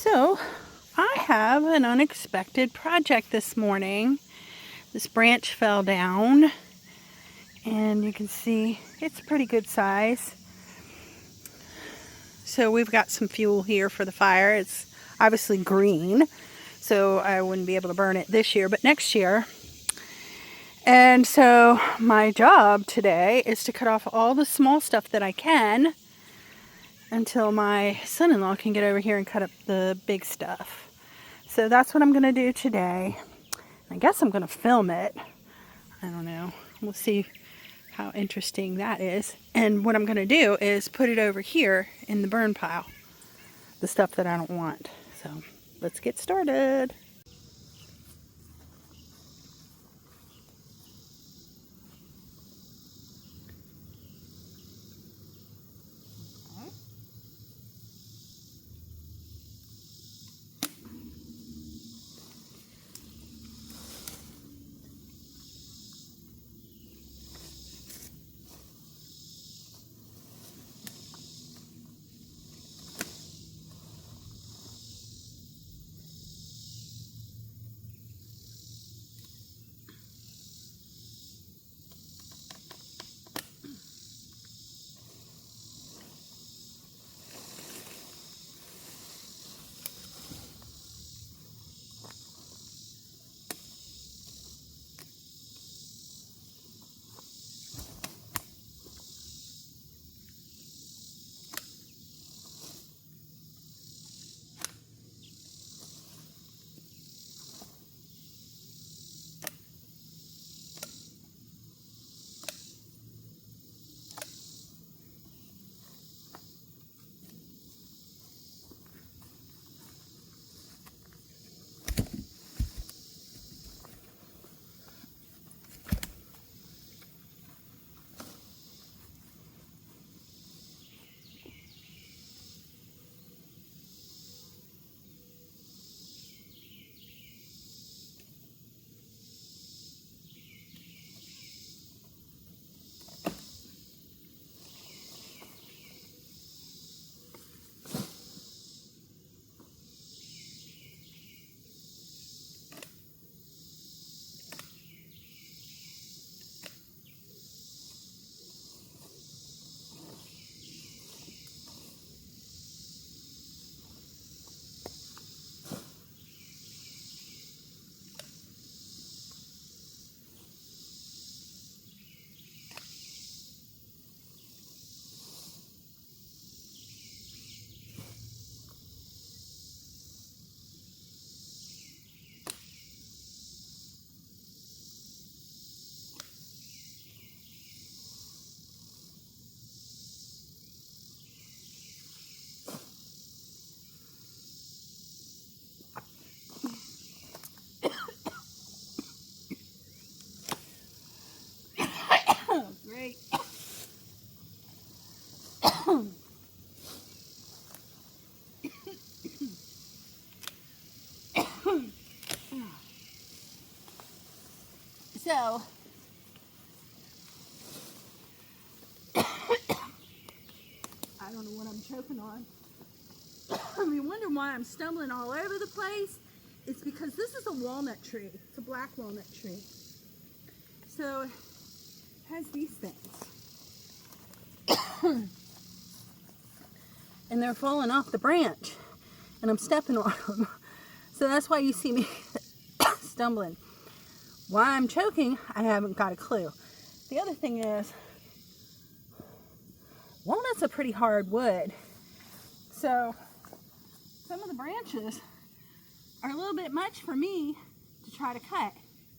So, I have an unexpected project this morning. This branch fell down, and you can see it's a pretty good size. So we've got some fuel here for the fire. It's obviously green, so I wouldn't be able to burn it this year, but next year. And so my job today is to cut off all the small stuff that I can until my son-in-law can get over here and cut up the big stuff. So that's what I'm going to do today. I guess I'm going to film it. I don't know. We'll see how interesting that is. And what I'm going to do is put it over here in the burn pile. The stuff that I don't want. So let's get started. Great. So, I don't know what I'm choking on. You wonder why I'm stumbling all over the place? It's because this is a walnut tree. It's a black walnut tree. So, it has these things. And they're falling off the branch. And I'm stepping on them. So that's why you see me stumbling. Why I'm choking, I haven't got a clue. The other thing is, walnut's a pretty hard wood. So, some of the branches are a little bit much for me to try to cut.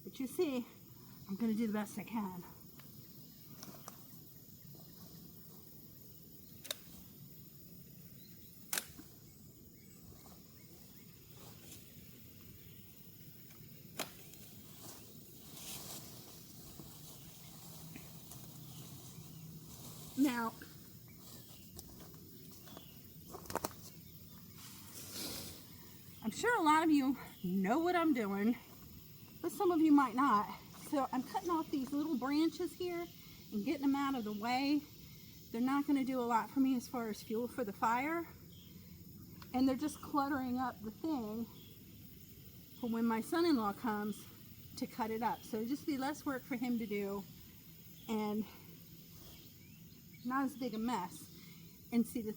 But you see, I'm going to do the best I can. Now, I'm sure a lot of you know what I'm doing, but some of you might not. So I'm cutting off these little branches here and getting them out of the way. They're not going to do a lot for me as far as fuel for the fire. And they're just cluttering up the thing for when my son-in-law comes to cut it up. So it'd just be less work for him to do and not as big a mess. And see,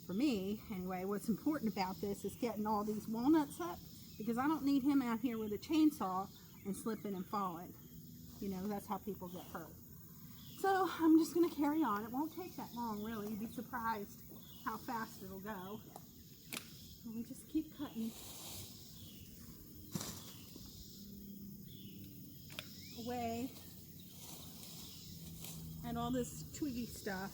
for me anyway, what's important about this is getting all these walnuts up, because I don't need him out here with a chainsaw and slipping and falling. You know, that's how people get hurt. So I'm just going to carry on. It won't take that long, really. You'd be surprised how fast it'll go. And we just keep cutting away at all this twiggy stuff.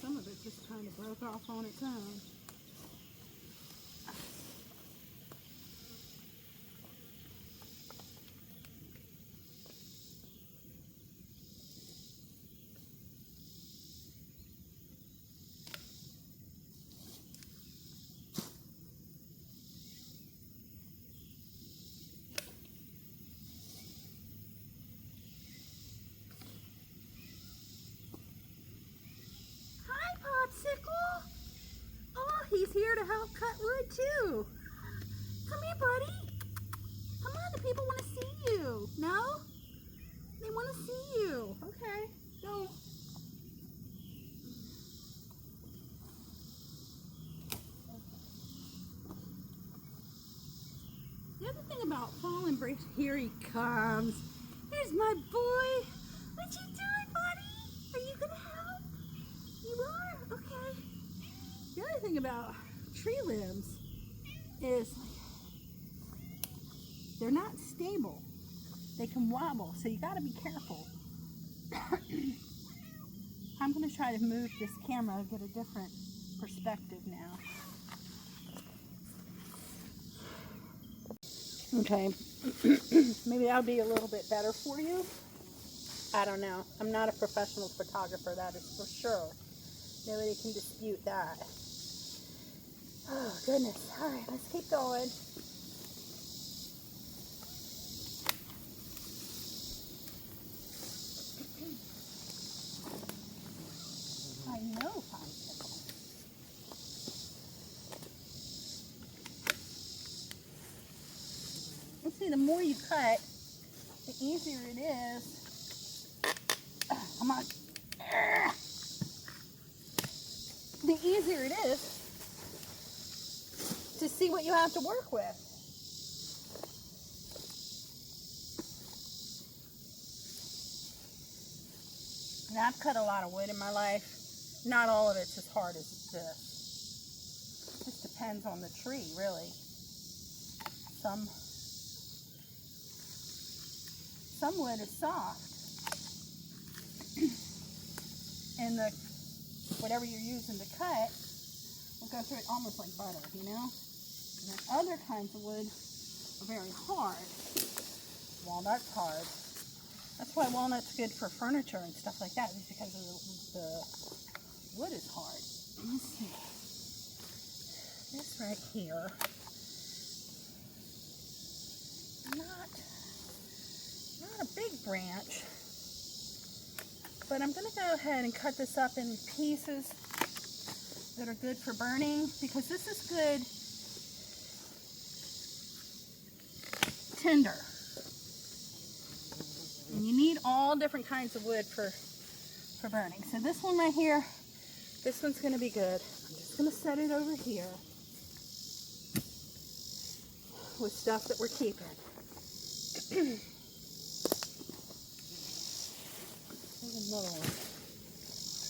Some of it just kind of broke off on its own. Popsicle? Oh, he's here to help cut wood too. Come here, buddy. Come on, the people want to see you. No? They want to see you. Okay, go. The other thing about fallen bricks, here he comes. Here's my boy. What you doing, buddy? Are you gonna help? You are? Okay. The other thing about tree limbs is they're not stable. They can wobble, so you got to be careful. I'm going to try to move this camera and get a different perspective now. Okay, maybe that'll be a little bit better for you. I don't know. I'm not a professional photographer, that is for sure. Nobody can dispute that. Oh, goodness. All right, let's keep going. I know popsicle. Let's see, the more you cut, the easier it is. Come on. The easier it is to see what you have to work with. And I've cut a lot of wood in my life. Not all of it's as hard as this. It just depends on the tree, really. Some wood is soft. And whatever you're using to cut will go through it almost like butter, you know? And then other kinds of wood are very hard. Walnut's hard. That's why walnut's good for furniture and stuff like that, is because of the wood is hard. Let's see. This right here, not a big branch, but I'm going to go ahead and cut this up in pieces that are good for burning, because this is good tinder. And you need all different kinds of wood for burning. So this one right here, this one's going to be good. I'm just going to set it over here with stuff that we're keeping. There's another one.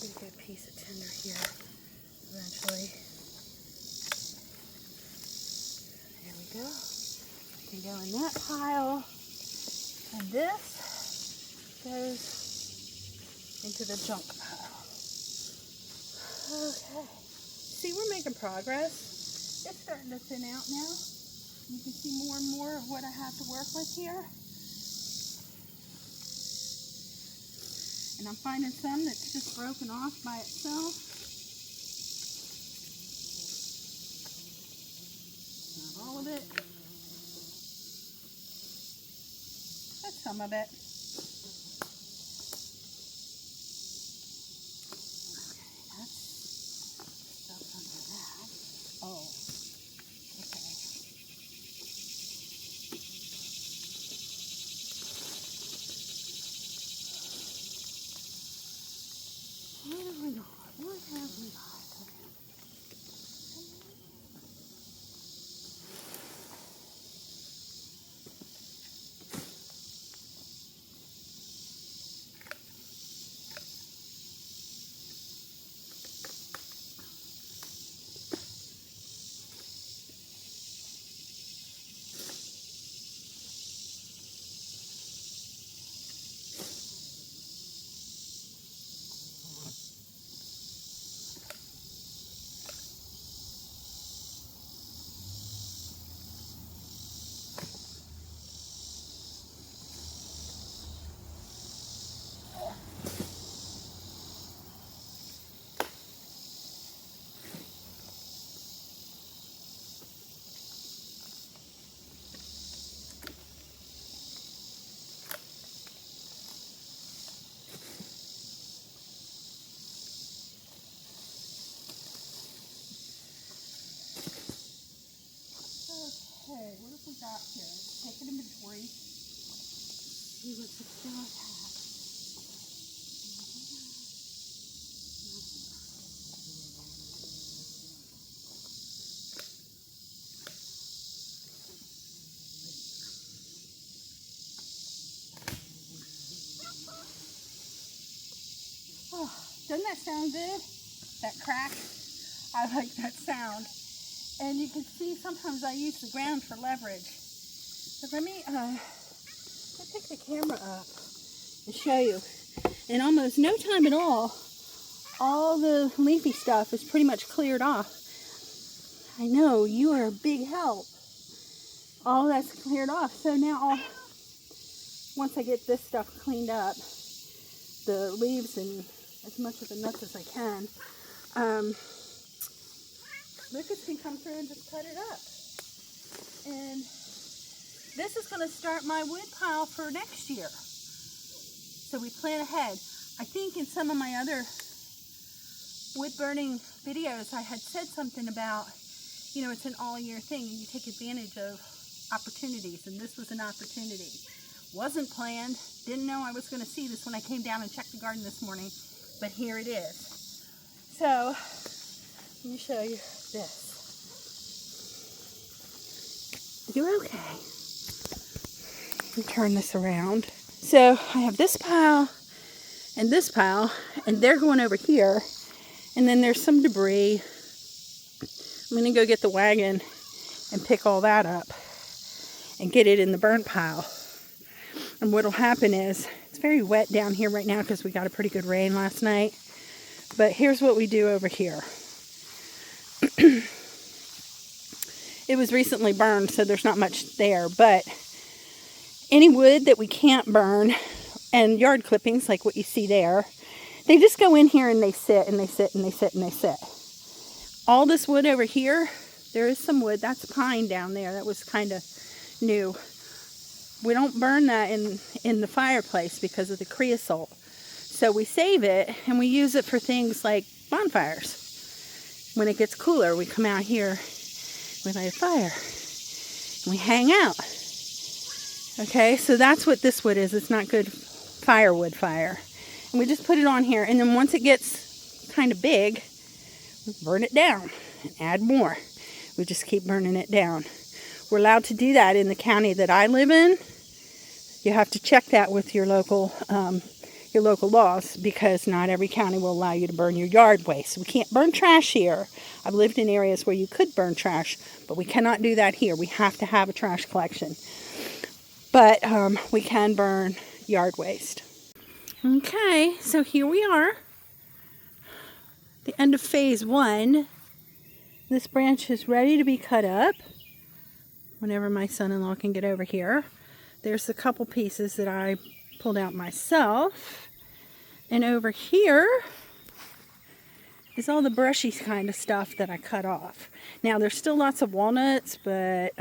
Pretty good piece of tinder here eventually. There we go. We can go in that pile. And this goes into the junk pile. Okay. See, we're making progress. It's starting to thin out now. You can see more and more of what I have to work with here. And I'm finding some that's just broken off by itself. all of it? That's some of it. Okay, that's stuff under that. Oh, okay. What have we got? What have we got? Okay, what have we got here? Let's take an inventory. See what the still has. Oh, doesn't that sound good? That crack? I like that sound. And you can see sometimes I use the ground for leverage. But let me pick the camera up and show you. In almost no time at all the leafy stuff is pretty much cleared off. I know, you are a big help. All that's cleared off. So now, once I get this stuff cleaned up, the leaves and as much of the nuts as I can, Lucas can come through and just cut it up. And this is going to start my wood pile for next year. So we plan ahead. I think in some of my other wood burning videos I had said something about, you know, it's an all year thing and you take advantage of opportunities, and this was an opportunity. Wasn't planned, didn't know I was going to see this when I came down and checked the garden this morning, but here it is. So let me show you this. You're okay. Let me turn this around. So I have this pile, and they're going over here. And then there's some debris. I'm going to go get the wagon and pick all that up and get it in the burn pile. And what'll happen is, it's very wet down here right now because we got a pretty good rain last night. But here's what we do over here. It was recently burned, so there's not much there. But any wood that we can't burn, and yard clippings like what you see there, they just go in here and they sit and they sit and they sit and they sit. All this wood over here, there is some wood. That's pine down there. That was kind of new. We don't burn that in the fireplace because of the creosote. So we save it and we use it for things like bonfires. When it gets cooler, we come out here, we light a fire, and we hang out. Okay, so that's what this wood is. It's not good firewood fire. And we just put it on here, and then once it gets kind of big, we burn it down and add more. We just keep burning it down. We're allowed to do that in the county that I live in. You have to check that with your local laws, because not every county will allow you to burn your yard waste. We can't burn trash here. I've lived in areas where you could burn trash, but we cannot do that here. We have to have a trash collection. But we can burn yard waste. Okay, so here we are. The end of phase 1. This branch is ready to be cut up whenever my son-in-law can get over here. There's a couple pieces that I pulled out myself. And over here, is all the brushy kind of stuff that I cut off. Now there's still lots of walnuts, but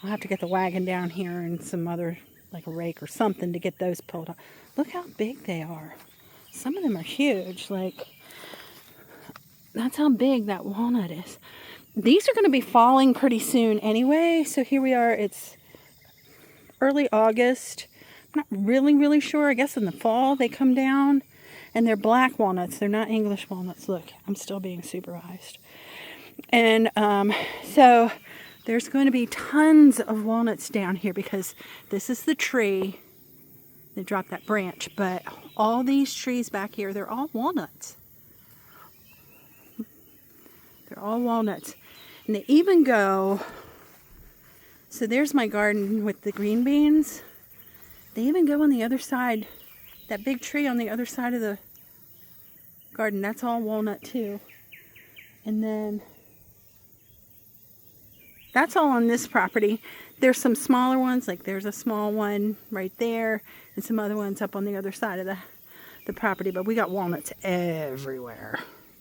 I'll have to get the wagon down here and some other, like a rake or something, to get those pulled off. Look how big they are. Some of them are huge. Like, that's how big that walnut is. These are going to be falling pretty soon anyway. So here we are. It's early August. I'm not really sure. I guess in the fall they come down. And they're black walnuts. They're not English walnuts. Look, I'm still being supervised. And so there's going to be tons of walnuts down here because this is the tree. They dropped that branch. But all these trees back here, they're all walnuts. They're all walnuts. And they even go, so there's my garden with the green beans. They even go on the other side. That big tree on the other side of the garden, that's all walnut too. And then that's all on this property. There's some smaller ones, like there's a small one right there, and some other ones up on the other side of the property. But we got walnuts everywhere.